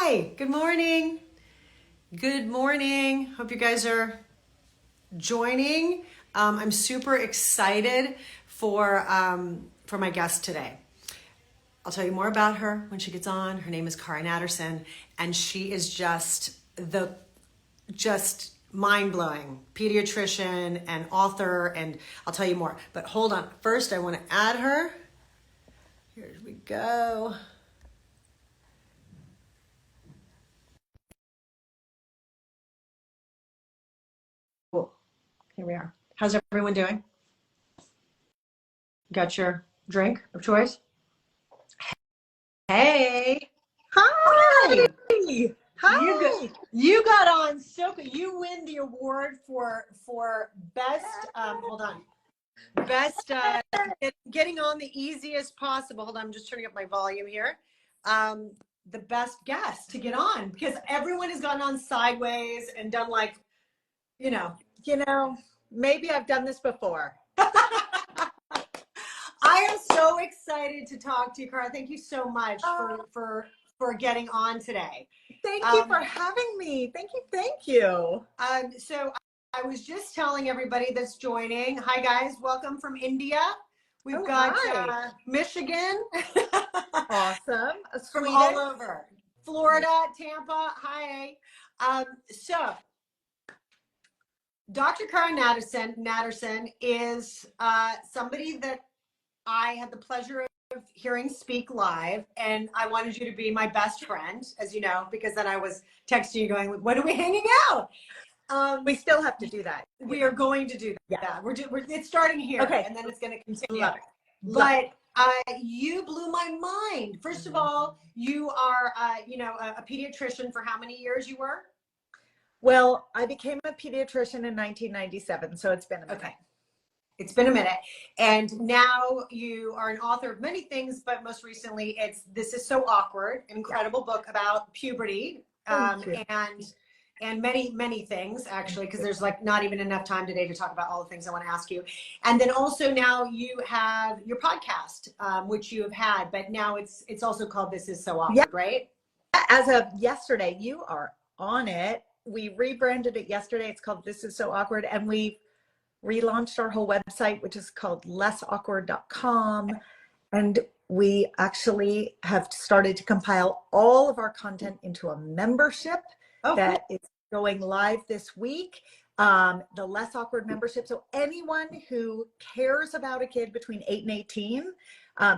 Hi, good morning. Good morning. Hope you guys are joining. I'm super excited for my guest today. I'll tell you more about her when she gets on. Her name is Cara Natterson, and she is just mind-blowing pediatrician and author, and I'll tell you more. But hold on. First, I want to add her. Here we go. Cool. Here we are. How's everyone doing? Got your drink of choice? Hey. Hi. Hi. You got Hi. you got on so good. You win the award for best hold on. Best getting on the easiest possible. Hold on, I'm just turning up my volume here. The best guest to get on because everyone has gone on sideways and done like, you know. Maybe I've done this before. I am so excited to talk to you, Cara. Thank you so much for getting on today. Thank you for having me. Thank you. Thank you. So I was just telling everybody that's joining, hi guys, welcome from India. We've got Michigan. Awesome. From all over. Florida, Tampa, hi. So Dr. Cara Natterson is somebody that I had the pleasure of hearing speak live, and I wanted you to be my best friend, as you know, because then I was texting you going, when are we hanging out? We still have to do that. We are going to do that. Yeah. It's starting here, and then it's going to continue. Love it. But you blew my mind. First of all, you are, a pediatrician for how many years you were? Well, I became a pediatrician in 1997, so it's been a minute. Okay. It's been a minute. And now you are an author of many things, but most recently it's This Is So Awkward, incredible book about puberty, and many things actually, because there's like not even enough time today to talk about all the things I want to ask you. And then also now you have your podcast, which you have had, but now it's also called This Is So Awkward, right? As of yesterday, you are on it. We rebranded it yesterday. It's called This Is So Awkward, and we relaunched our whole website, which is called lessawkward.com. And we actually have started to compile all of our content into a membership that is going live this week. The Less Awkward membership. So anyone who cares about a kid between 8 and 18,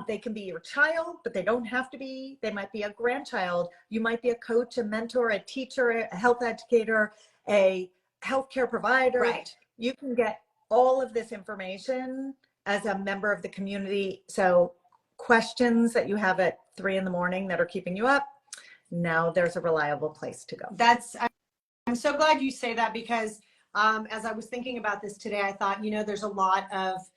they can be your child, but they don't have to be. They might be a grandchild. You might be a coach, a mentor, a teacher, a health educator, a healthcare provider. Right. You can get all of this information as a member of the community. So questions that you have at 3 in the morning that are keeping you up, now there's a reliable place to go. I'm so glad you say that, because as I was thinking about this today, I thought, there's a lot of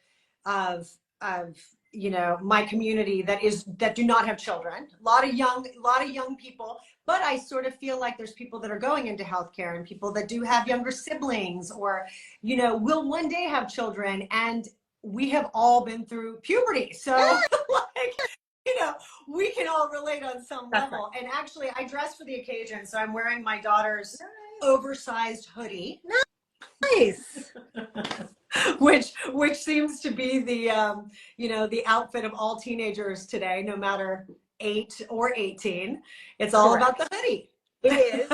my community that do not have children, a lot of young people, but I sort of feel like there's people that are going into healthcare and people that do have younger siblings or, will one day have children, and we have all been through puberty. So we can all relate on some level. Right. And actually I dressed for the occasion. So I'm wearing my daughter's oversized hoodie. Nice. which seems to be the the outfit of all teenagers today, no matter 8 or 18. It's all about the hoodie. It is.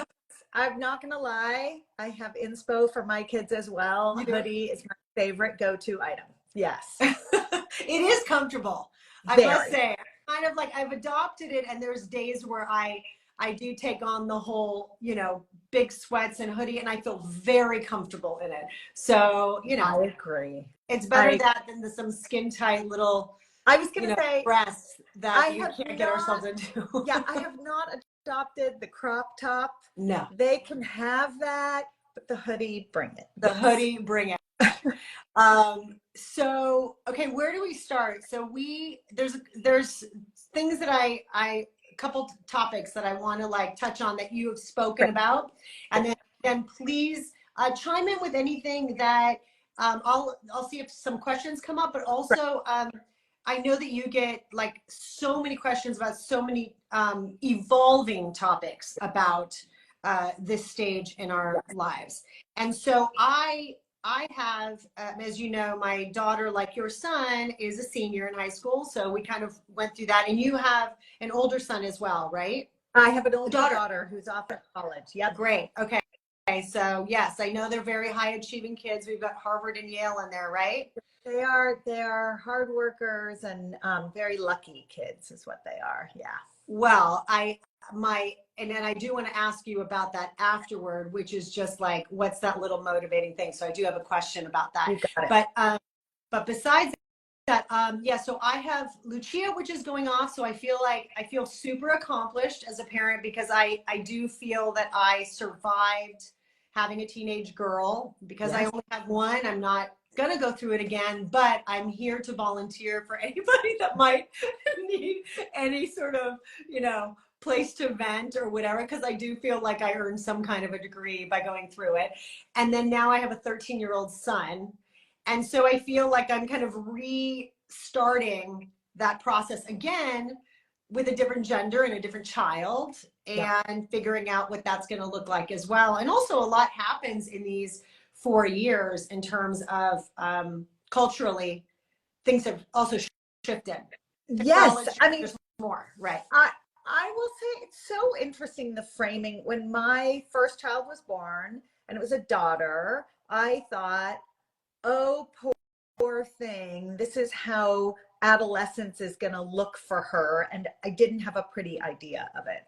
I'm not gonna lie, I have inspo for my kids as well. Hoodie is my favorite go-to item. Yes. It is comfortable. I must say, kind of like I've adopted it, and there's days where I do take on the whole, big sweats and hoodie, and I feel very comfortable in it. So, I agree. It's better that than some skin tight little, I was going to say, breasts that we can't get ourselves into. Yeah, I have not adopted the crop top. No. They can have that, but the hoodie, bring it. The hoodie, bring it. So, okay, where do we start? So there's things that a couple topics that I want to touch on that you have spoken about, and then please chime in with anything that I'll see if some questions come up, but also I know that you get like so many questions about so many evolving topics about this stage in our lives. And so I have, as you know, my daughter, like your son, is a senior in high school. So we kind of went through that. And you have an older son as well, right? I have an A older daughter who's off at college. Yep. Great. Okay. Okay. So yes, I know they're very high achieving kids. We've got Harvard and Yale in there, right? They are hard workers and very lucky kids is what they are. Yeah. Well, and then I do want to ask you about that afterward, which is just like, what's that little motivating thing? So I do have a question about that. You got it. But besides that, yeah, so I have Lucia, which is going off. So I feel super accomplished as a parent because I do feel that I survived having a teenage girl because I only have one. I'm not going to go through it again, but I'm here to volunteer for anybody that might need any sort of, place to vent or whatever, because I do feel like I earned some kind of a degree by going through it. And then now I have a 13-year-old son. And so I feel like I'm kind of restarting that process again with a different gender and a different child and figuring out what that's going to look like as well. And also a lot happens in these 4 years in terms of culturally, things have also shifted. Yes. I mean, there's more, right? I will say it's so interesting, the framing. When my first child was born and it was a daughter, I thought, oh, poor thing. This is how adolescence is going to look for her. And I didn't have a pretty idea of it.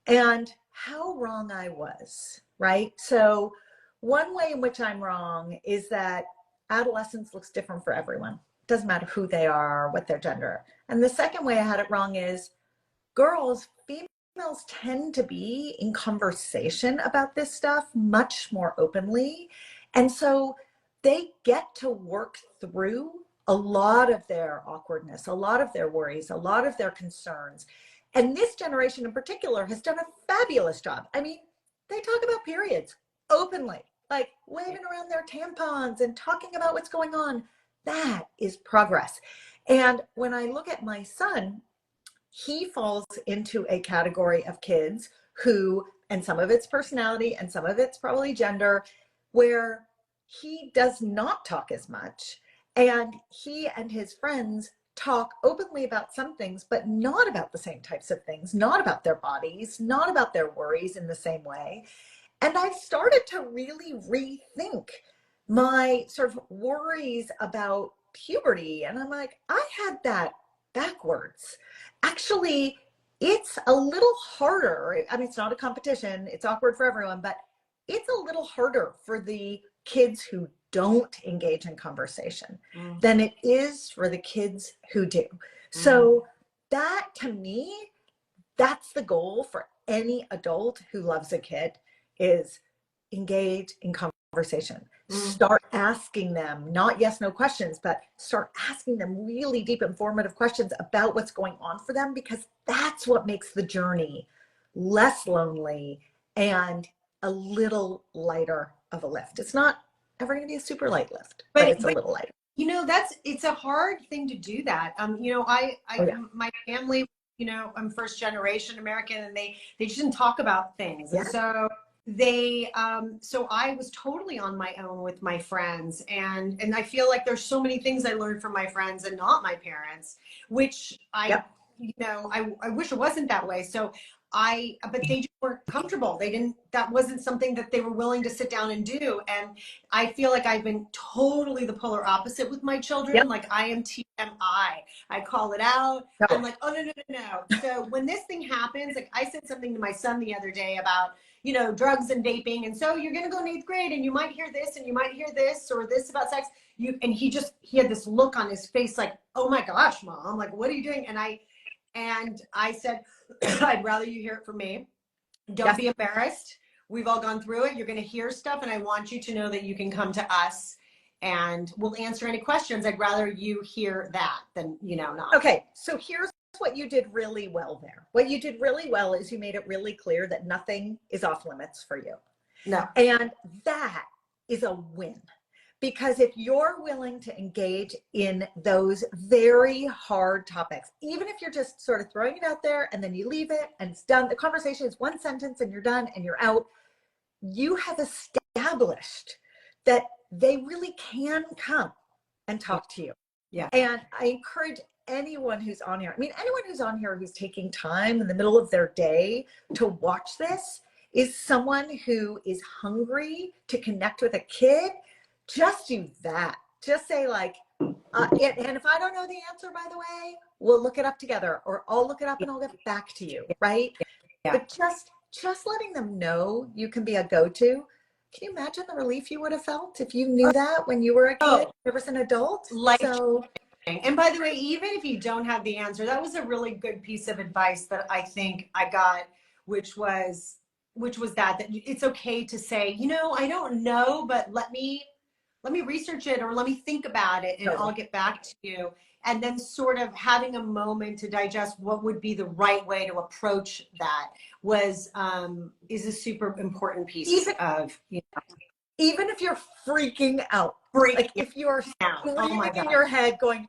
And how wrong I was, right? So one way in which I'm wrong is that adolescence looks different for everyone. It doesn't matter who they are, what their gender. And the second way I had it wrong is females tend to be in conversation about this stuff much more openly. And so they get to work through a lot of their awkwardness, a lot of their worries, a lot of their concerns. And this generation in particular has done a fabulous job. I mean, they talk about periods openly, like waving around their tampons and talking about what's going on. That is progress. And when I look at my son, he falls into a category of kids who, and some of it's personality and some of it's probably gender, where he does not talk as much. And he and his friends talk openly about some things, but not about the same types of things, not about their bodies, not about their worries in the same way. And I've started to really rethink my sort of worries about puberty. And I'm like, I had that backwards. Actually, it's a little harder. I mean, it's not a competition. It's awkward for everyone, but it's a little harder for the kids who don't engage in conversation than it is for the kids who do. So that, to me, that's the goal for any adult who loves a kid, is engage in conversation. Start asking them, not yes, no questions, but start asking them really deep, informative questions about what's going on for them, because that's what makes the journey less lonely and a little lighter of a lift. It's not ever going to be a super light lift, but it's a little lighter. It's a hard thing to do that. My family, I'm first generation American, and they just didn't talk about things. And so so I was totally on my own with my friends, and I feel like there's so many things I learned from my friends and not my parents, which I wish it wasn't that way. So but they just weren't comfortable. That wasn't something that they were willing to sit down and do. And I feel like I've been totally the polar opposite with my children. Like I am TMI. I call it out. I'm like, oh, no. So when this thing happens, like I said something to my son the other day about, drugs and vaping. And so you're going to go in 8th grade and you might hear this and you might hear this or this about sex. And he had this look on his face like, oh my gosh, Mom, like, what are you doing? And I said, I'd rather you hear it from me. Don't be embarrassed. We've all gone through it. You're going to hear stuff. And I want you to know that you can come to us and we'll answer any questions. I'd rather you hear that than, not. Okay. So here's what you did really well there. What you did really well is you made it really clear that nothing is off limits for you. No. And that is a win, Because if you're willing to engage in those very hard topics, even if you're just sort of throwing it out there and then you leave it and it's done, the conversation is one sentence and you're done and you're out, you have established that they really can come and talk to you. Yeah. And I encourage anyone who's on here, I mean, anyone who's on here who's taking time in the middle of their day to watch this is someone who is hungry to connect with a kid. Just do that. Just say like, and if I don't know the answer, by the way, we'll look it up together, or I'll look it up and I'll get back to you, right? Yeah. But just letting them know you can be a go-to. Can you imagine the relief you would have felt if you knew that when you were a kid, you was an adult? And by the way, even if you don't have the answer, that was a really good piece of advice that I think I got, which was that it's okay to say, I don't know, but let me research it, or let me think about it, and I'll get back to you. And then sort of having a moment to digest what would be the right way to approach that is a super important piece even if you're freaking out, like if you're screaming in your head going,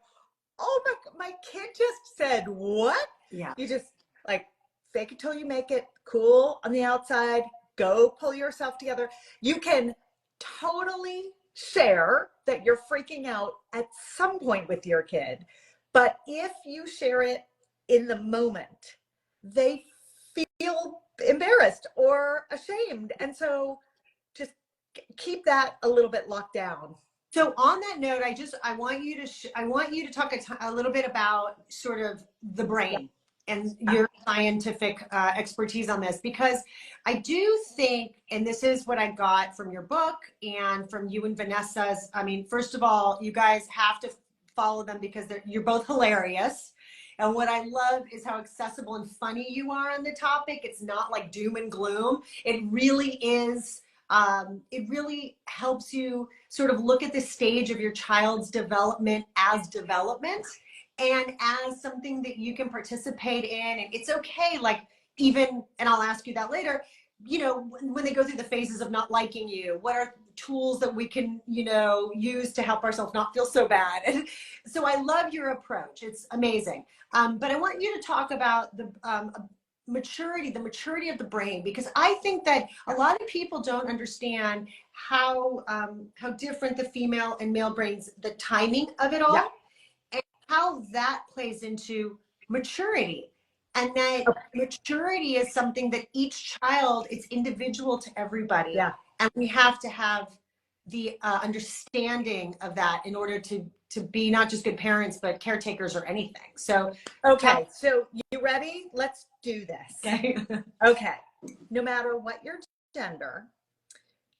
oh my kid just said what? Yeah. You just like fake it till you make it, cool on the outside, go pull yourself together. You can totally share that you're freaking out at some point with your kid, but if you share it in the moment, they feel embarrassed or ashamed, and so just keep that a little bit locked down. So on that note, I want you to talk a little bit about sort of the brain and your scientific expertise on this, because I do think, and this is what I got from your book and from you and Vanessa's. I mean, first of all, you guys have to follow them because you're both hilarious. And what I love is how accessible and funny you are on the topic. It's not like doom and gloom. It really is. It really helps you sort of look at the stage of your child's development as development and as something that you can participate in. And it's okay, like even, and I'll ask you that later, when they go through the phases of not liking you, what are tools that we can, use to help ourselves not feel so bad? And so I love your approach. It's amazing. But I want you to talk about the maturity of the brain, because I think that a lot of people don't understand how different the female and male brains, the timing of it all, and how that plays into maturity. And that maturity is something that each child, it's individual to everybody. Yeah. And we have to have the understanding of that in order to be not just good parents, but caretakers or anything. So, okay. So you ready? Let's do this. Okay. No matter what your gender,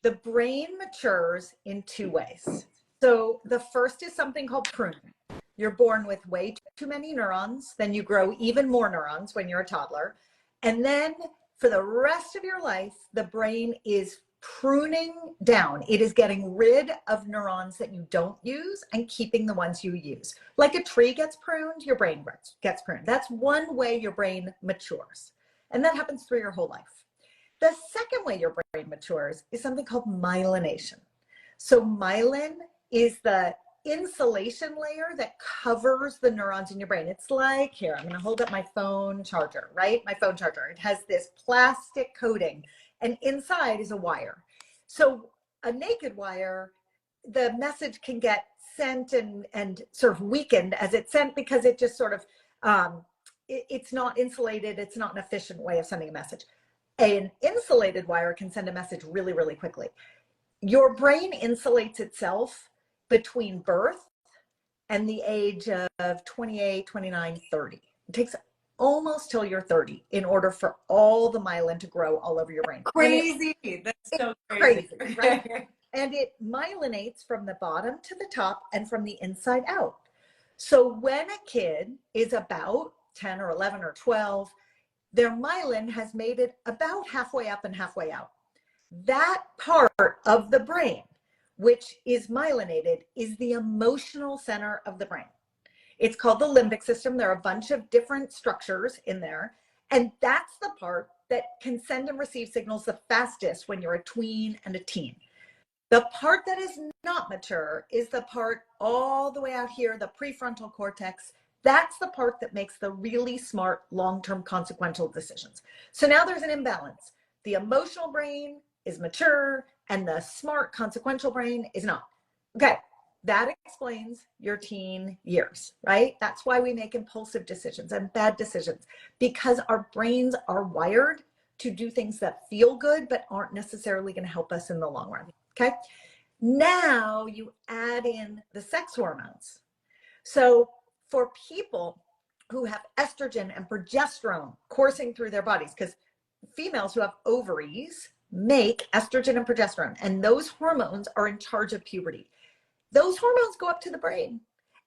the brain matures in two ways. So the first is something called pruning. You're born with way too many neurons, then you grow even more neurons when you're a toddler. And then for the rest of your life, the brain is pruning down. It is getting rid of neurons that you don't use and keeping the ones you use. Like a tree gets pruned, your brain gets pruned. That's one way your brain matures. And that happens through your whole life. The second way your brain matures is something called myelination. So myelin is the insulation layer that covers the neurons in your brain. It's like, here, I'm going to hold up my phone charger, right? My phone charger. It has this plastic coating, and inside is a wire. So a naked wire, the message can get sent and sort of weakened as it's sent because it just sort of, it's not insulated. It's not an efficient way of sending a message. An insulated wire can send a message really, really quickly. Your brain insulates itself between birth and the age of 28, 29, 30. It takes almost till you're 30 in order for all the myelin to grow all over your brain. Crazy. That's so crazy. Right? And it myelinates from the bottom to the top and from the inside out. So when a kid is about 10 or 11 or 12, their myelin has made it about halfway up and halfway out. That part of the brain, which is myelinated, is the emotional center of the brain. It's called the limbic system. There are a bunch of different structures in there. And that's the part that can send and receive signals the fastest when you're a tween and a teen. The part that is not mature is the part all the way out here, the prefrontal cortex. That's the part that makes the really smart long-term consequential decisions. So now there's an imbalance. The emotional brain is mature and the smart consequential brain is not. Okay, that explains your teen years, right? That's why we make impulsive decisions and bad decisions, because our brains are wired to do things that feel good but aren't necessarily going to help us in the long run. Okay. Now you add in the sex hormones. So for people who have estrogen and progesterone coursing through their bodies, because females who have ovaries make estrogen and progesterone, and those hormones are in charge of puberty. Those hormones go up to the brain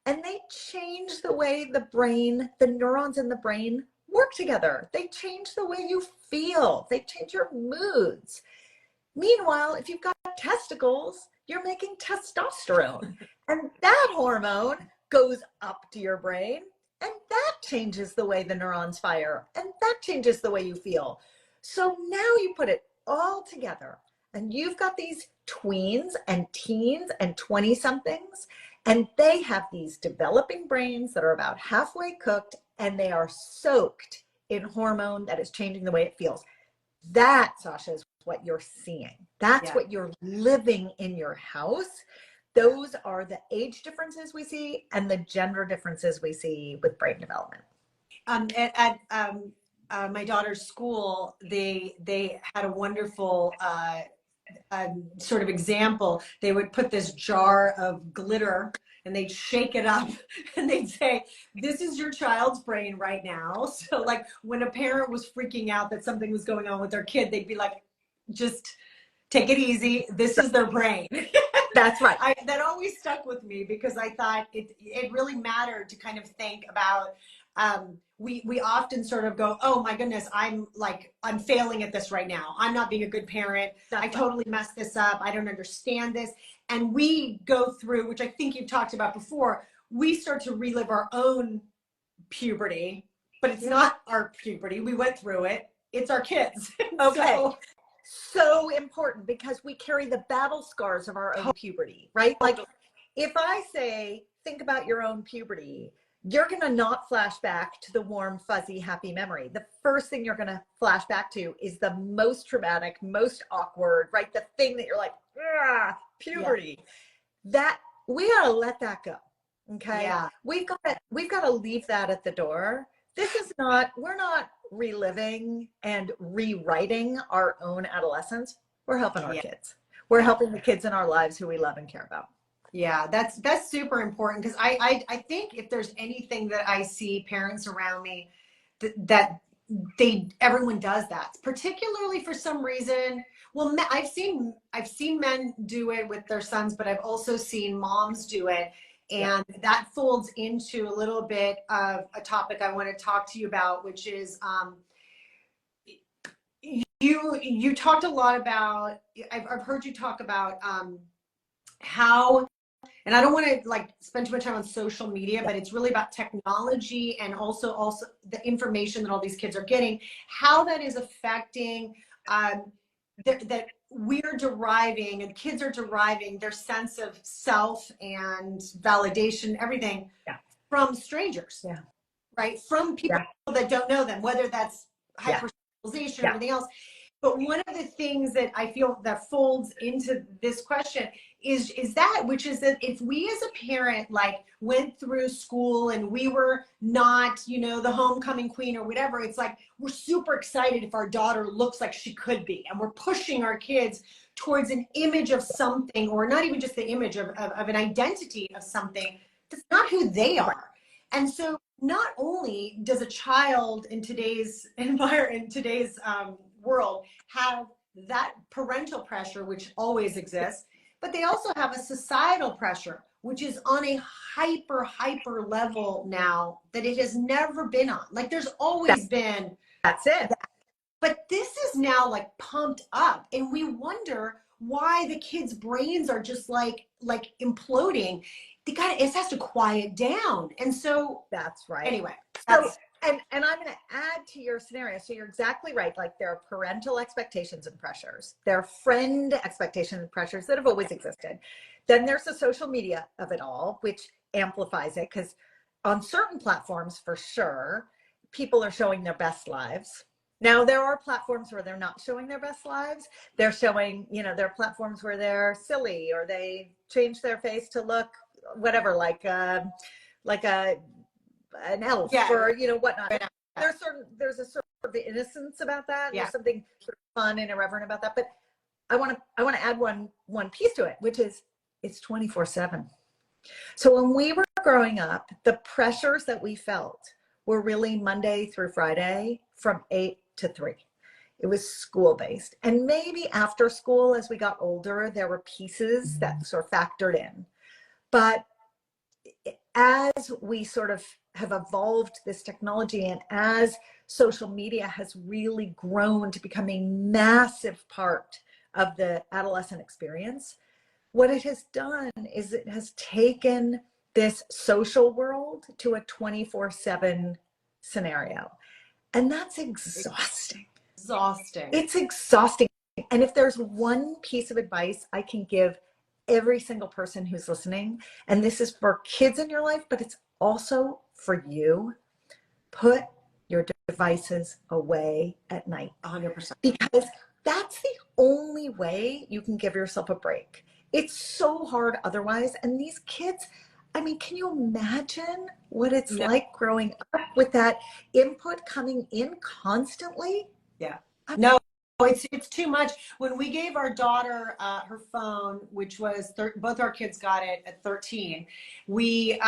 and they change the way the brain, the neurons in the brain work together. They change the way you feel. They change your moods. Meanwhile, if you've got testicles, you're making testosterone. And that hormone goes up to your brain, and that changes the way the neurons fire, and that changes the way you feel. So now you put it all together, and you've got these tweens and teens and 20-somethings, and they have these developing brains that are about halfway cooked, and they are soaked in hormone that is changing the way it feels. That, Sasha, is what you're seeing. That's what you're living in your house. Those are the age differences we see and the gender differences we see with brain development. At my daughter's school, they had a wonderful sort of example. They would put this jar of glitter and they'd shake it up and they'd say, this is your child's brain right now. So like when a parent was freaking out that something was going on with their kid, they'd be like, just take it easy. This is their brain. That's right. That always stuck with me because I thought it really mattered to kind of think about, we often sort of go, oh my goodness, I'm failing at this right now. I'm not being a good parent. I totally messed this up. I don't understand this. And we go through, which I think you've talked about before, we start to relive our own puberty, but it's not our puberty. We went through it. It's our kids. Okay. So important because we carry the battle scars of our own puberty, right? Like if I say, think about your own puberty, you're going to not flash back to the warm, fuzzy, happy memory. The first thing you're going to flash back to is the most traumatic, most awkward, right? The thing that you're like, puberty. That we got to let that go. Okay. Yeah. We've got to leave that at the door. We're not reliving and rewriting our own adolescence. We're helping our kids. We're helping the kids in our lives who we love and care about. Yeah, that's super important because I think if there's anything that I see parents around me that everyone does that, particularly for some reason. Well, I've seen men do it with their sons, but I've also seen moms do it. And that folds into a little bit of a topic I want to talk to you about, which is you talked a lot about, I've heard you talk about how, and I don't want to like spend too much time on social media, but it's really about technology and also the information that all these kids are getting, how that is affecting that we're deriving and kids are deriving their sense of self and validation, everything from strangers, right? From people that don't know them, whether that's hypersexualization or everything else. But one of the things that I feel that folds into this question is that, which is that if we as a parent like went through school and we were not, the homecoming queen or whatever, it's like we're super excited if our daughter looks like she could be, and we're pushing our kids towards an image of something, or not even just the image of an identity of something that's not who they are. And so not only does a child in today's environment, in today's world, have that parental pressure, which always exists, but they also have a societal pressure, which is on a hyper level now that it has never been on. Like there's always been. That's it. But this is now like pumped up, and we wonder why the kids' brains are just like imploding. It has to quiet down. And so that's right. Anyway, so and I'm going to add to your scenario. So you're exactly right. Like there are parental expectations and pressures. There are friend expectations and pressures that have always existed. Then there's the social media of it all, which amplifies it because on certain platforms, for sure, people are showing their best lives. Now there are platforms where they're not showing their best lives. They're showing, you know, there are platforms where they're silly or they change their face to look whatever, like a an elf or you know whatnot. There's a sort of innocence about that. There's something sort of fun and irreverent about that. But I want to add one piece to it, which is it's 24/7. So when we were growing up, the pressures that we felt were really Monday through Friday from 8 to 3. It was school based. And maybe after school, as we got older, there were pieces that sort of factored in. But as we sort of have evolved this technology and as social media has really grown to become a massive part of the adolescent experience, what it has done is it has taken this social world to a 24/7 scenario. And that's exhausting. Exhausting. It's exhausting. And if there's one piece of advice I can give every single person who's listening, and this is for kids in your life, but it's also for you, put your devices away at night. 100%. Because that's the only way you can give yourself a break. It's so hard otherwise. And these kids, I mean, can you imagine what it's like growing up with that input coming in constantly? Yeah. No, it's too much. When we gave our daughter her phone, which was both our kids got it at 13, we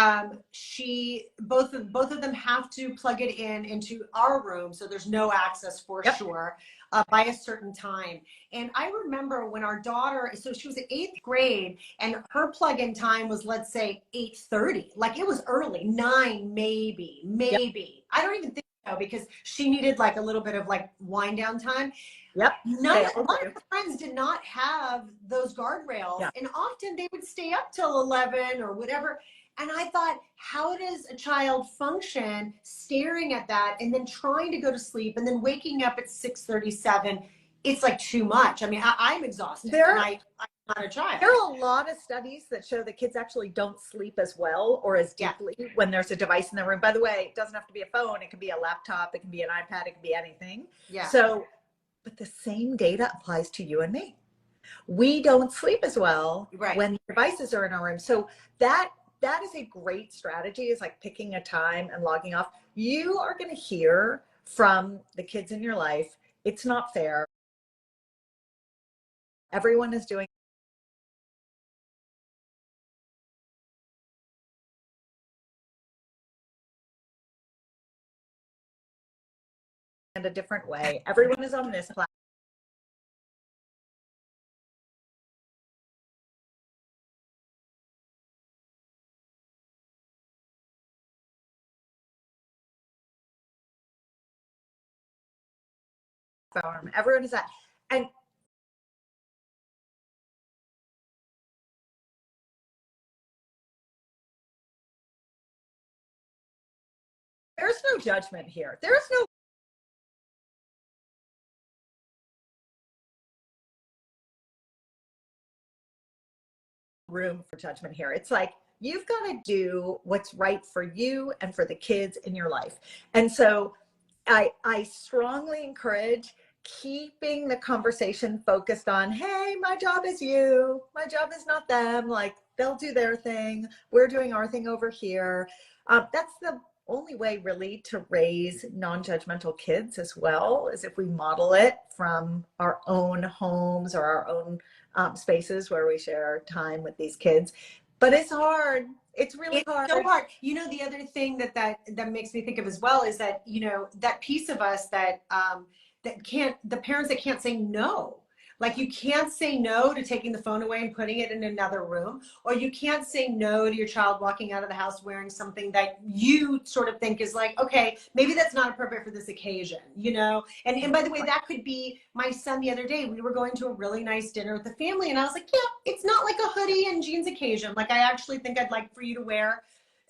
both of them have to plug it into our room, so there's no access for sure by a certain time. And I remember when our daughter, so she was in 8th grade, and her plug-in time was, let's say, 8:30. Like it was early, 9 maybe. I don't even think so, because she needed like a little bit of like wind down time. A lot of friends did not have those guardrails, and often they would stay up till 11 or whatever. And I thought, how does a child function staring at that and then trying to go to sleep and then waking up at 6:37? It's like too much. I mean, I'm exhausted, and I'm not a child. There are a lot of studies that show that kids actually don't sleep as well or as deeply when there's a device in their room. By the way, it doesn't have to be a phone. It can be a laptop. It can be an iPad. It can be anything. So, but the same data applies to you and me. We don't sleep as well when devices are in our room. So that is a great strategy, is like picking a time and logging off. You are going to hear from the kids in your life, it's not fair. Everyone is doing it a different way. Everyone is on this platform. Everyone is that. And there's no judgment here. There's no room for judgment here. It's like, you've got to do what's right for you and for the kids in your life. And so I strongly encourage keeping the conversation focused on, hey, my job is you. My job is not them. Like, they'll do their thing. We're doing our thing over here. That's the only way really to raise non-judgmental kids as well, is if we model it from our own homes or our own spaces where we share time with these kids. But it's hard. It's really hard. So hard. You know, the other thing that makes me think of as well is that, you know, that piece of us that the parents that can't say no. Like, you can't say no to taking the phone away and putting it in another room, or you can't say no to your child walking out of the house wearing something that you sort of think is like, okay, maybe that's not appropriate for this occasion, you know? And by the way, that could be my son. The other day, we were going to a really nice dinner with the family, and I was like, yeah, it's not like a hoodie and jeans occasion. Like, I actually think I'd like for you to wear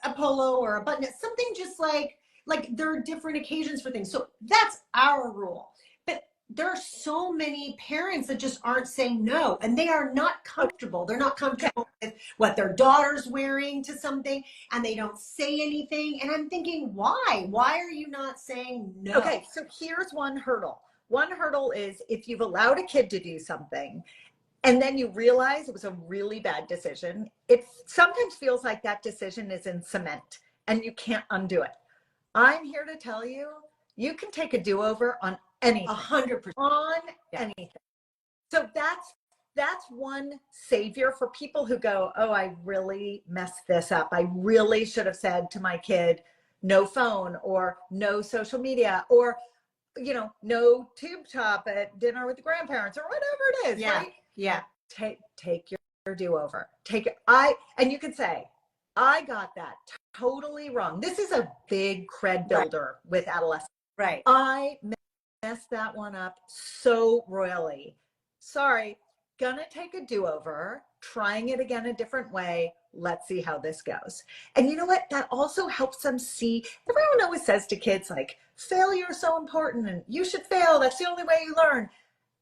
a polo or a button, something just like like there are different occasions for things. So that's our rule. But there are so many parents that just aren't saying no, and they are not comfortable. They're not comfortable with what their daughter's wearing to something, and they don't say anything. And I'm thinking, why? Why are you not saying no? Okay, so here's one hurdle. One hurdle is if you've allowed a kid to do something and then you realize it was a really bad decision, it sometimes feels like that decision is in cement and you can't undo it. I'm here to tell you, you can take a do-over on anything. 100%. On anything. So that's one savior for people who go, oh, I really messed this up. I really should have said to my kid, no phone or no social media or, you know, no tube top at dinner with the grandparents or whatever it is, right? Yeah. Take your do-over. Take it. And you can say, I got that totally wrong. This is a big cred builder with adolescents. Right. I messed that one up so royally. Sorry, gonna take a do-over, trying it again a different way. Let's see how this goes. And you know what? That also helps them see, everyone always says to kids like, failure is so important and you should fail. That's the only way you learn.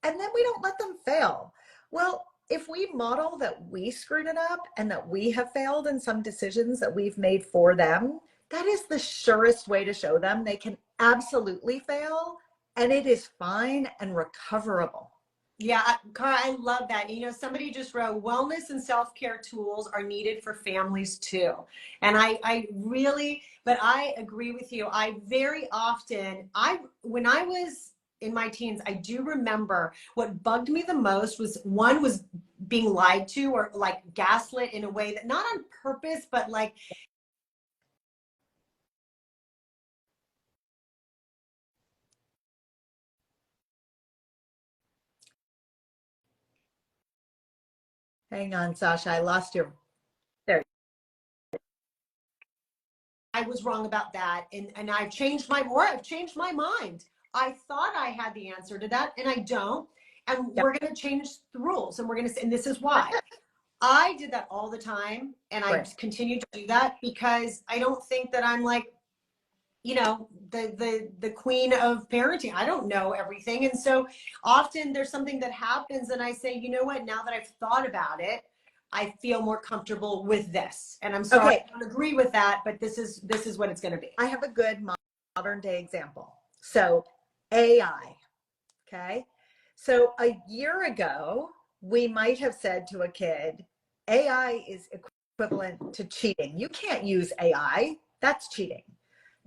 And then we don't let them fail. Well, if we model that we screwed it up and that we have failed in some decisions that we've made for them, that is the surest way to show them they can absolutely fail and it is fine and recoverable. Yeah, Cara, I love that. You know, somebody just wrote, wellness and self-care tools are needed for families too. And I really, but I agree with you. I very often, when I was in my teens, I do remember what bugged me the most was being lied to or like gaslit in a way that not on purpose, but like, Hang on, Sasha, I lost your, there. I was wrong about that. And I've changed my mind. I thought I had the answer to that and I don't. And we're going to change the rules and we're going to say, and this is why. I did that all the time. And I continue to do that because I don't think that I'm like, you know, the queen of parenting. I don't know everything. And so often there's something that happens and I say, you know what, now that I've thought about it, I feel more comfortable with this. And I'm sorry, I don't agree with that, but this is what it's going to be. I have a good modern day example. So AI, okay? So a year ago, we might have said to a kid, AI is equivalent to cheating. You can't use AI, that's cheating.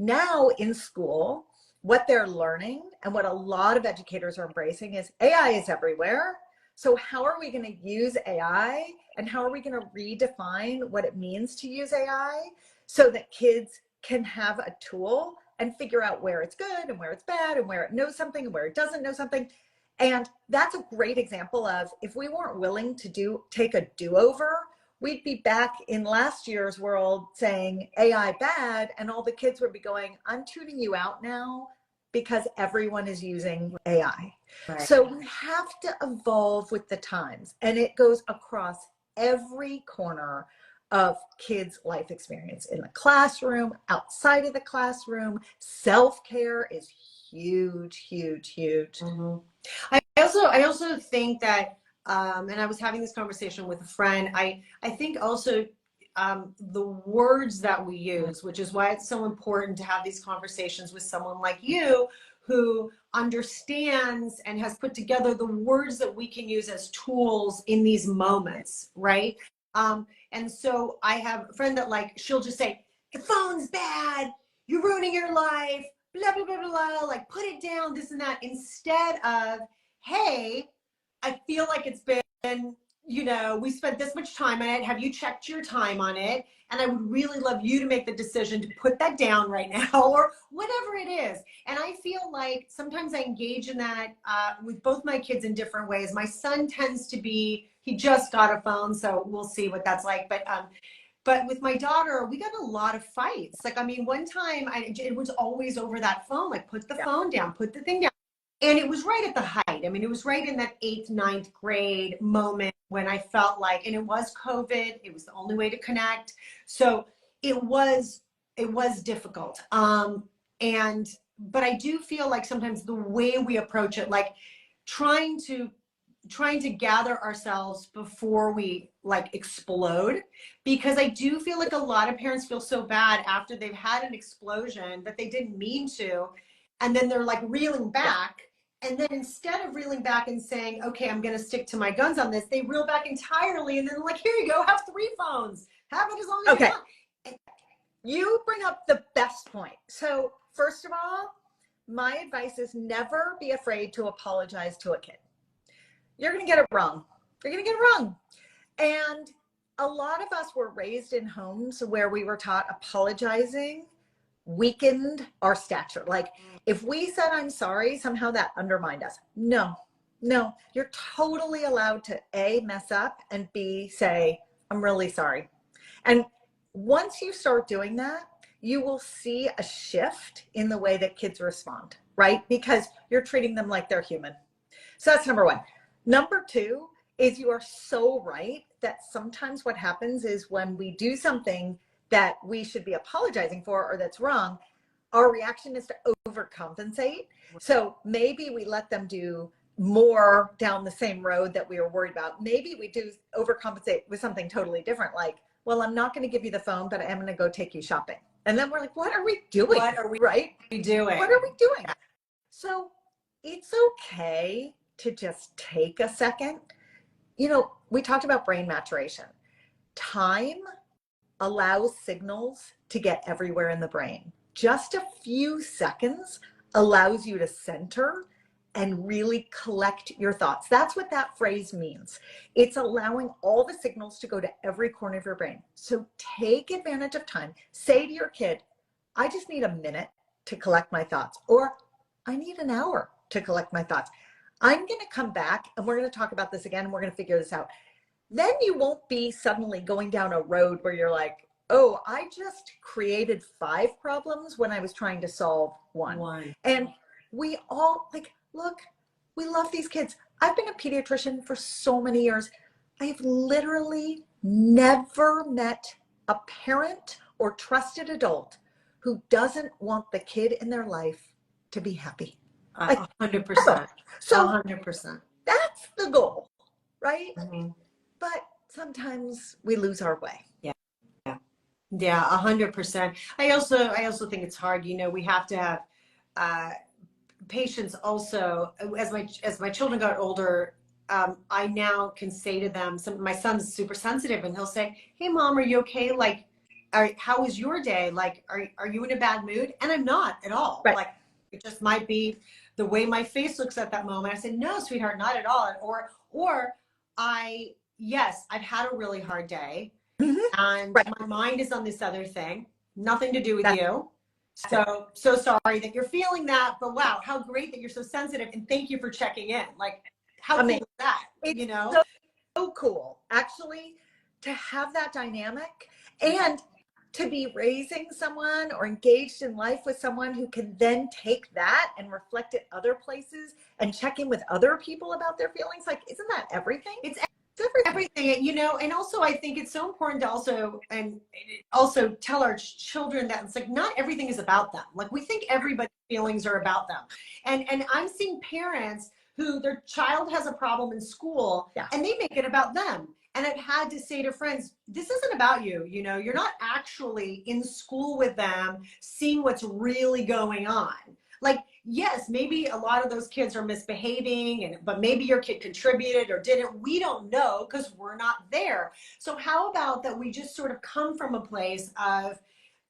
Now in school, what they're learning and what a lot of educators are embracing is AI is everywhere. So how are we going to use AI and how are we going to redefine what it means to use AI so that kids can have a tool and figure out where it's good and where it's bad and where it knows something and where it doesn't know something. And that's a great example of if we weren't willing to take a do-over, we'd be back in last year's world saying AI bad and all the kids would be going, I'm tuning you out now because everyone is using AI. Right. So we have to evolve with the times and it goes across every corner of kids' life experience in the classroom, outside of the classroom. Self-care is huge, huge, huge. Mm-hmm. I also think that, and I was having this conversation with a friend, I think also the words that we use, which is why it's so important to have these conversations with someone like you who understands and has put together the words that we can use as tools in these moments, right? And so I have a friend that like, she'll just say, the phone's bad, you're ruining your life, blah, blah, blah, blah, blah, like put it down, this and that, instead of, hey, I feel like it's been, you know, we spent this much time on it. Have you checked your time on it? And I would really love you to make the decision to put that down right now or whatever it is. And I feel like sometimes I engage in that with both my kids in different ways. My son tends to be, he just got a phone, so we'll see what that's like. But with my daughter, we got a lot of fights. Like, I mean, one time it was always over that phone, like put the phone down, put the thing down. And it was right at the height. I mean, it was right in that 8th, 9th grade moment when I felt like, and it was COVID, it was the only way to connect. So it was difficult. But I do feel like sometimes the way we approach it, like trying to gather ourselves before we like explode, because I do feel like a lot of parents feel so bad after they've had an explosion that they didn't mean to, and then they're like reeling back. And then instead of reeling back and saying, okay, I'm going to stick to my guns on this, they reel back entirely. And then like, here you go, have 3 phones, have it as long as you want. You bring up the best point. So first of all, my advice is never be afraid to apologize to a kid. You're going to get it wrong. You're going to get it wrong. And a lot of us were raised in homes where we were taught apologizing weakened our stature. Like if we said, I'm sorry, somehow that undermined us. No, you're totally allowed to A, mess up, and B, say, I'm really sorry. And once you start doing that, you will see a shift in the way that kids respond, right? Because you're treating them like they're human. So that's number one. Number two is you are so right that sometimes what happens is when we do something that we should be apologizing for or that's wrong, our reaction is to overcompensate. So maybe we let them do more down the same road that we were worried about. Maybe we do overcompensate with something totally different, like, well, I'm not going to give you the phone, but I am going to go take you shopping. And then we're like, what are we doing? What are we doing? What are we doing? So it's okay to just take a second. You know, we talked about brain maturation. Time allows signals to get everywhere in the brain. Just a few seconds allows you to center and really collect your thoughts. That's what that phrase means. It's allowing all the signals to go to every corner of your brain. So take advantage of time. Say to your kid, I just need a minute to collect my thoughts, or I need an hour to collect my thoughts. I'm going to come back and we're going to talk about this again and we're going to figure this out. Then you won't be suddenly going down a road where you're like, oh, I just created 5 problems when I was trying to solve one. And we all like, look, we love these kids. I've been a pediatrician for so many years. I've literally never met a parent or trusted adult who doesn't want the kid in their life to be happy. 100%. So 100%. That's the goal, right? Mm-hmm. But sometimes we lose our way. Yeah, 100%. I also think it's hard. You know, we have to have patience also. As my children got older, I now can say to them, my son's super sensitive, and he'll say, "Hey, Mom, are you okay? Like, how was your day? Like, are you in a bad mood?" And I'm not at all. Right. Like, it just might be the way my face looks at that moment. I said, "No, sweetheart, not at all." Or yes, I've had a really hard day. And my mind is on this other thing, nothing to do with you. So sorry that you're feeling that, but wow, how great that you're so sensitive, and thank you for checking in. Like, how cool is that? It's you know, so cool actually to have that dynamic and to be raising someone or engaged in life with someone who can then take that and reflect it other places and check in with other people about their feelings. Like, isn't that everything? It's everything, you know. And also I think it's so important to also tell our children that it's like not everything is about them. Like, we think everybody's feelings are about them, and I'm seeing parents who their child has a problem in school and they make it about them. And I've had to say to friends, this isn't about you. You know, you're not actually in school with them seeing what's really going on. Like, yes, maybe a lot of those kids are misbehaving, but maybe your kid contributed or didn't. We don't know because we're not there. So how about that we just sort of come from a place of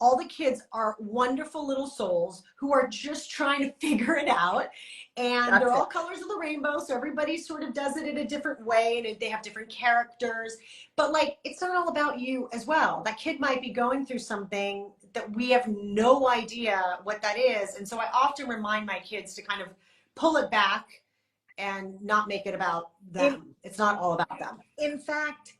all the kids are wonderful little souls who are just trying to figure it out. And they're all colors of the rainbow. So everybody sort of does it in a different way, and they have different characters. But like, it's not all about you as well. That kid might be going through something that we have no idea what that is. And so I often remind my kids to kind of pull it back and not make it about them. It's not all about them. In fact,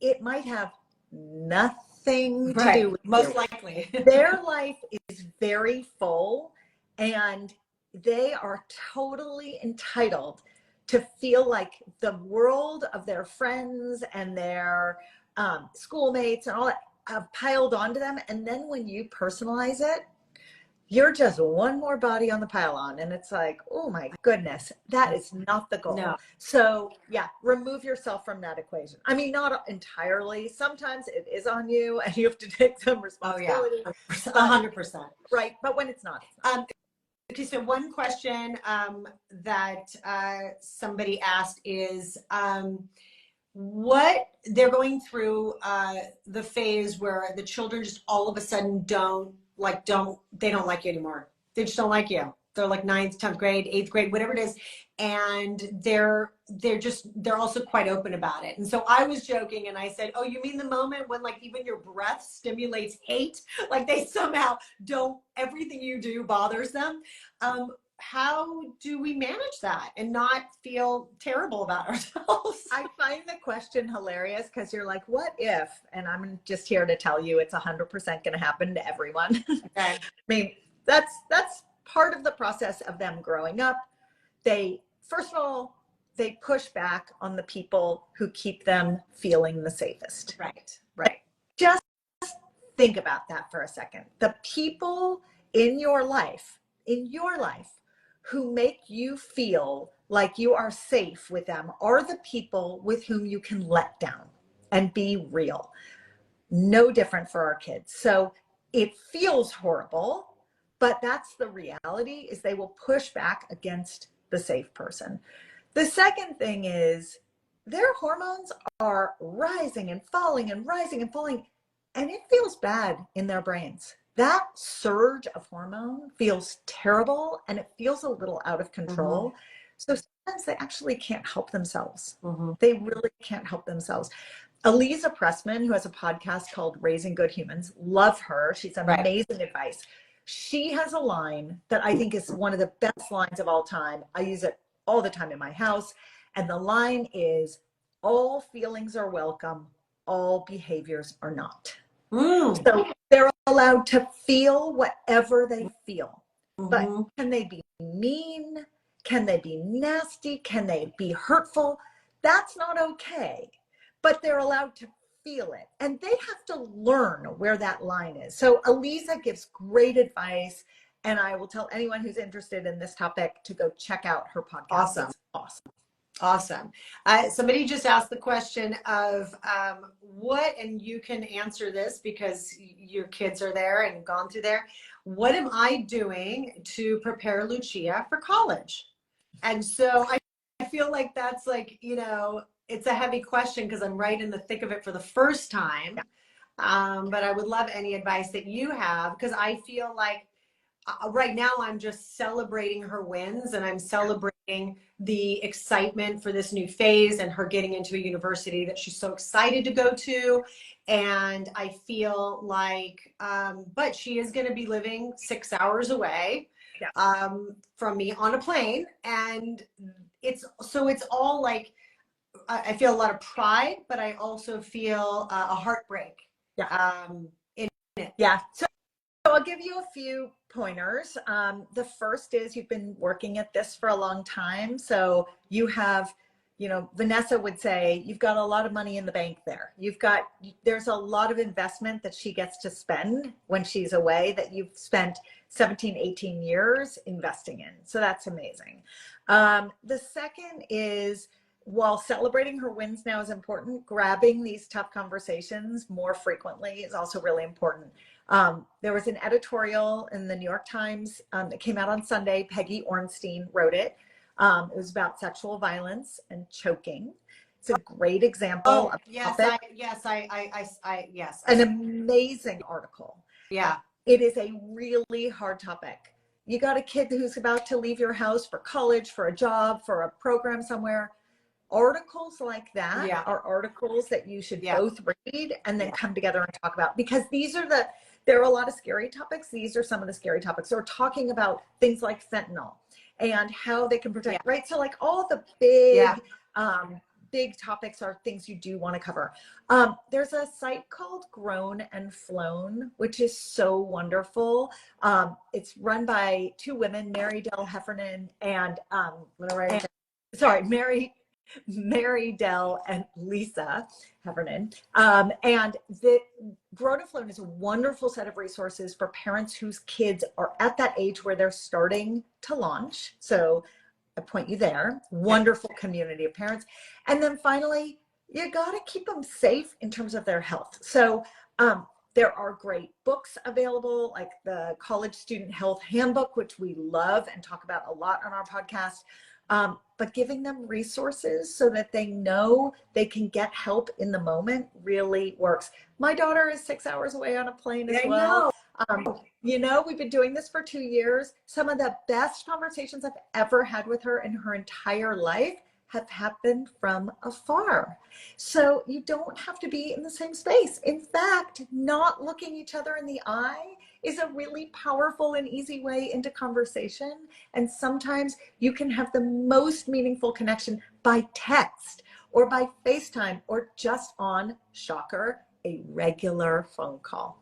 it might have nothing to do with most you. Likely. Their life is very full, and they are totally entitled to feel like the world of their friends and their schoolmates and all that have piled onto them. And then when you personalize it, you're just one more body on the pylon. And it's like, oh my goodness, that is not the goal. No. So yeah, remove yourself from that equation. I mean, not entirely. Sometimes it is on you and you have to take some responsibility. Oh yeah, 100%. Right. But when it's not, it's not. Okay, so one question that somebody asked is what they're going through the phase where the children just all of a sudden they don't like you anymore. They just don't like you. They're like ninth, 10th grade, 8th grade, whatever it is. And they're also quite open about it. And so I was joking and I said, oh, you mean the moment when like even your breath stimulates hate? Like they somehow don't, everything you do bothers them. How do we manage that and not feel terrible about ourselves? I find the question hilarious because you're like, what if? And I'm just here to tell you it's 100% going to happen to everyone. Okay. I mean, that's part of the process of them growing up. First of all, they push back on the people who keep them feeling the safest. Right. Just think about that for a second. The people in your life who make you feel like you are safe with them are the people with whom you can let down and be real. No different for our kids. So it feels horrible, but that's the reality, is they will push back against the safe person. The second thing is their hormones are rising and falling and rising and falling, and it feels bad in their brains. That surge of hormone feels terrible and it feels a little out of control. Mm-hmm. So sometimes they actually can't help themselves. Mm-hmm. They really can't help themselves. Eliza Pressman, who has a podcast called Raising Good Humans, love her. She's amazing advice. She has a line that I think is one of the best lines of all time. I use it all the time in my house. And the line is, all feelings are welcome, all behaviors are not. So they're allowed to feel whatever they feel. Mm-hmm. But can they be mean? Can they be nasty? Can they be hurtful? That's not okay. But they're allowed to feel it. And they have to learn where that line is. So Eliza gives great advice. And I will tell anyone who's interested in this topic to go check out her podcast. Awesome. It's awesome. Somebody just asked the question of what, and you can answer this because your kids are there and gone through there. What am I doing to prepare Lucia for college? And so I feel like that's like, you know, it's a heavy question because I'm right in the thick of it for the first time. But I would love any advice that you have, because I feel like right now I'm just celebrating her wins and I'm celebrating the excitement for this new phase and her getting into a university that she's so excited to go to. And I feel like, but she is going to be living 6 hours away from me on a plane. And it's all like, I feel a lot of pride, but I also feel a heartbreak in it. Yeah. So I'll give you a few pointers. The first is you've been working at this for a long time. So you have, you know, Vanessa would say, you've got a lot of money in the bank there. There's a lot of investment that she gets to spend when she's away that you've spent 17, 18 years investing in. So that's amazing. The second is, while celebrating her wins now is important, grabbing these tough conversations more frequently is also really important. There was an editorial in the New York Times that came out on Sunday. Peggy Ornstein wrote it. It was about sexual violence and choking. It's a great example of topic. Yes. An amazing article. Yeah. It is a really hard topic. You got a kid who's about to leave your house for college, for a job, for a program somewhere. Articles like that are articles that you should both read and then come together and talk about, because there are a lot of scary topics. These are some of the scary topics. So we're talking about things like fentanyl and how they can protect, right? So like all the big topics are things you do want to cover. There's a site called Grown and Flown, which is so wonderful. It's run by two women, Mary Del Heffernan and Mary Mary, Dell, and Lisa Heffernan. And the Grow to Float is a wonderful set of resources for parents whose kids are at that age where they're starting to launch. So I point you there. Wonderful community of parents. And then finally, you got to keep them safe in terms of their health. So there are great books available, like the College Student Health Handbook, which we love and talk about a lot on our podcast. But giving them resources so that they know they can get help in the moment really works. My daughter is 6 hours away on a plane as well. You know, we've been doing this for 2 years. Some of the best conversations I've ever had with her in her entire life have happened from afar. So you don't have to be in the same space. In fact, not looking each other in the eye is a really powerful and easy way into conversation. And sometimes you can have the most meaningful connection by text or by FaceTime or just on, shocker, a regular phone call.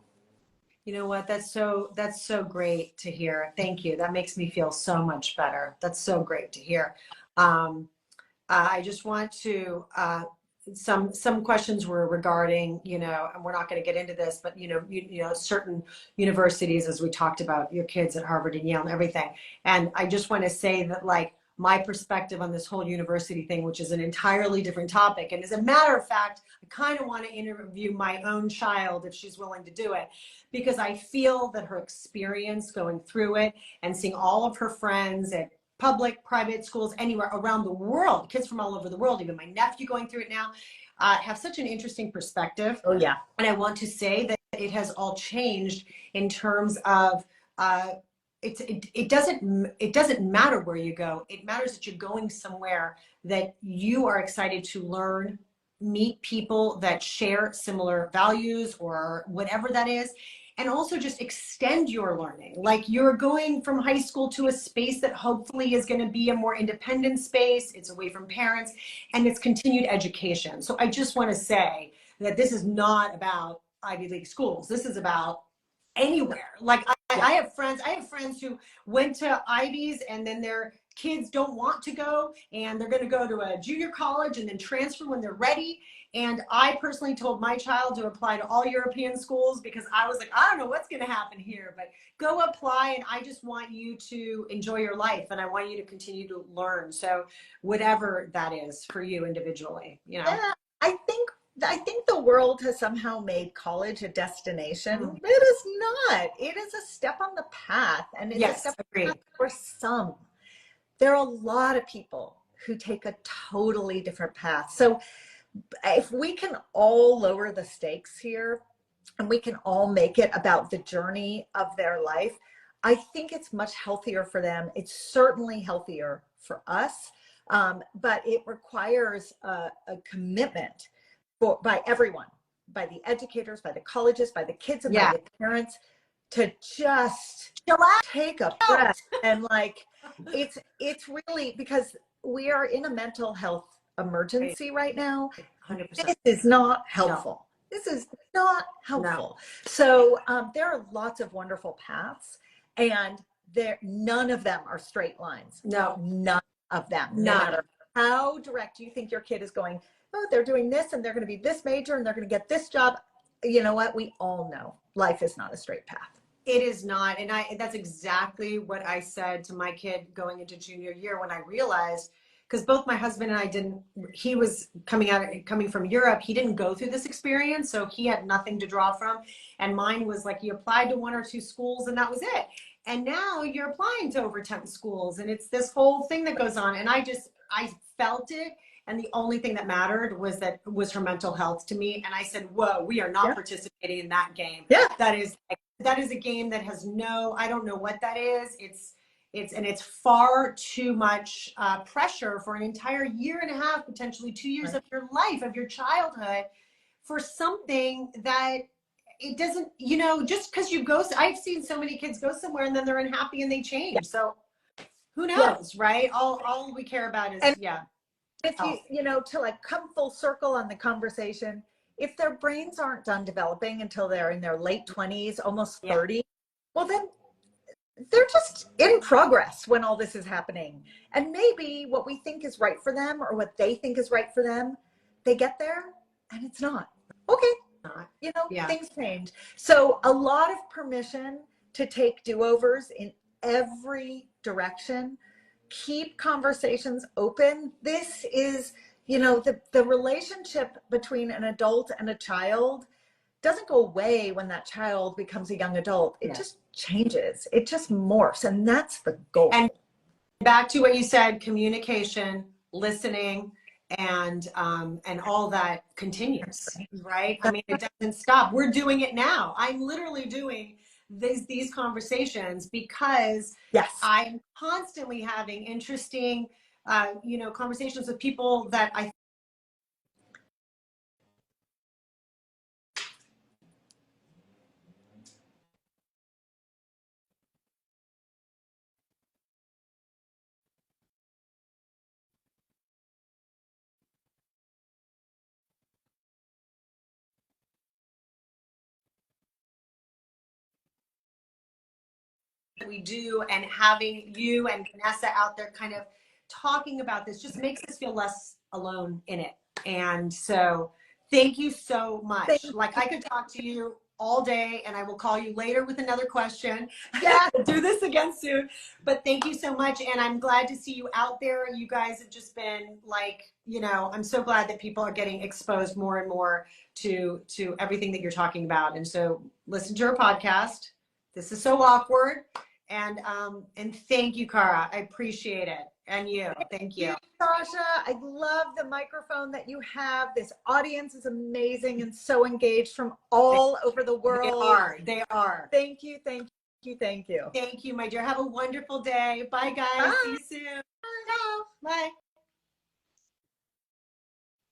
You know what? That's so great to hear. Thank you. That makes me feel so much better. That's so great to hear. I just want to, some questions were regarding, you know, and we're not going to get into this, but, you know, certain universities, as we talked about, your kids at Harvard and Yale and everything. And I just want to say that, like, my perspective on this whole university thing, which is an entirely different topic. And as a matter of fact, I kind of want to interview my own child if she's willing to do it, because I feel that her experience going through it and seeing all of her friends at public, private schools, anywhere around the world, kids from all over the world, even my nephew going through it now, have such an interesting perspective. Oh, yeah. And I want to say that it has all changed in terms of, it doesn't matter where you go. It matters that you're going somewhere that you are excited to learn, meet people that share similar values or whatever that is. And also just extend your learning. Like, you're going from high school to a space that hopefully is going to be a more independent space. It's away from parents and it's continued education. So I just want to say that this is not about Ivy League schools. This is about anywhere. Like, I have friends who went to Ivies and then their kids don't want to go and they're going to go to a junior college and then transfer when they're ready. And I personally told my child to apply to all European schools because I was like, I don't know what's going to happen here, but go apply. And I just want you to enjoy your life and I want you to continue to learn. So whatever that is for you individually, you know. Yeah, I think the world has somehow made college a destination. Mm. It is not. It is a step on the path, and it's a step on the path for some. There are a lot of people who take a totally different path. So if we can all lower the stakes here and we can all make it about the journey of their life, I think it's much healthier for them. It's certainly healthier for us, but it requires a commitment by everyone, by the educators, by the colleges, by the kids, and by the parents, to just take a breath. And like, it's really, because we are in a mental health emergency right now. 100%. This is not helpful. No. This is not helpful. No. So there are lots of wonderful paths, and none of them are straight lines. No, none of them. No matter how direct you think your kid is going, oh, they're doing this and they're going to be this major and they're going to get this job. You know what? We all know life is not a straight path. It is not. And that's exactly what I said to my kid going into junior year when I realized, because both my husband and I he was coming from Europe. He didn't go through this experience. So he had nothing to draw from. And mine was like, you applied to 1 or 2 schools and that was it. And now you're applying to over 10 schools and it's this whole thing that goes on. And I felt it. And the only thing that mattered was her mental health to me. And I said, whoa, we are not participating in that game. Yeah. That is a game that has I don't know what that is. It's far too much pressure for an entire year and a half, potentially 2 years of your life, of your childhood, for something that it doesn't, you know, just because you go, I've seen so many kids go somewhere and then they're unhappy and they change. Yeah. So who knows, right? All we care about is, if you know, to like come full circle on the conversation, if their brains aren't done developing until they're in their late 20s, almost 30, well, then they're just in progress when all this is happening. And maybe what we think is right for them or what they think is right for them, they get there and it's not. Okay, you know, Yeah. things change. So a lot of permission to take do-overs in every direction. Keep conversations open. This is, you know, the relationship between an adult and a child doesn't go away when that child becomes a young adult. It just changes. It just morphs. And that's the goal. And back to what you said, communication, listening, and all that continues, right? I mean, it doesn't stop. We're doing it now. I'm literally doing these conversations because yes, I'm constantly having interesting, you know, conversations with people that I we do, and having you and Vanessa out there kind of talking about this just makes us feel less alone in it. And so thank you so much. Like, I could talk to you all day, and I will call you later with another question. yeah. We'll do this again soon. But thank you so much, and I'm glad to see you out there. You guys have just been like, you know, I'm so glad that people are getting exposed more and more to everything that you're talking about. And so listen to our podcast. This is so awkward. And thank you, Cara. I appreciate it. And you, thank you. Sasha, I love the microphone that you have. This audience is amazing and so engaged from all over the world. They are. Thank you, thank you, thank you. Thank you, my dear. Have a wonderful day. Bye, guys. Bye. See you soon. Bye. Bye.